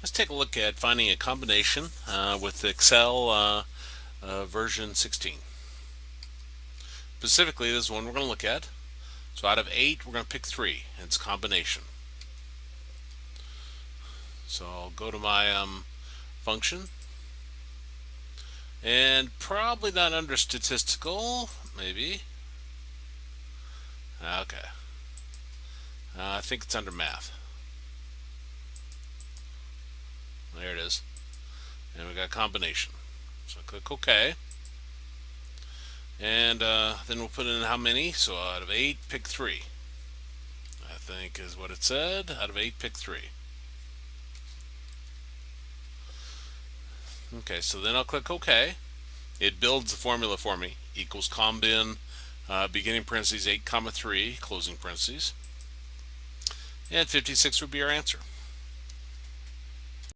Let's take a look at finding a combination with Excel version 16. Specifically, this is one we're going to look at. So out of 8, we're going to pick 3, and it's combination. So I'll go to my function, and probably not under statistical, maybe. Okay. I think it's under math. There it is. And we got combination. So click OK. And then we'll put in how many. So out of 8, pick 3. I think is what it said. Out of 8, pick 3. Okay, so then I'll click OK. It builds the formula for me. Equals combin, beginning parentheses 8 comma 3, closing parentheses. And 56 would be our answer.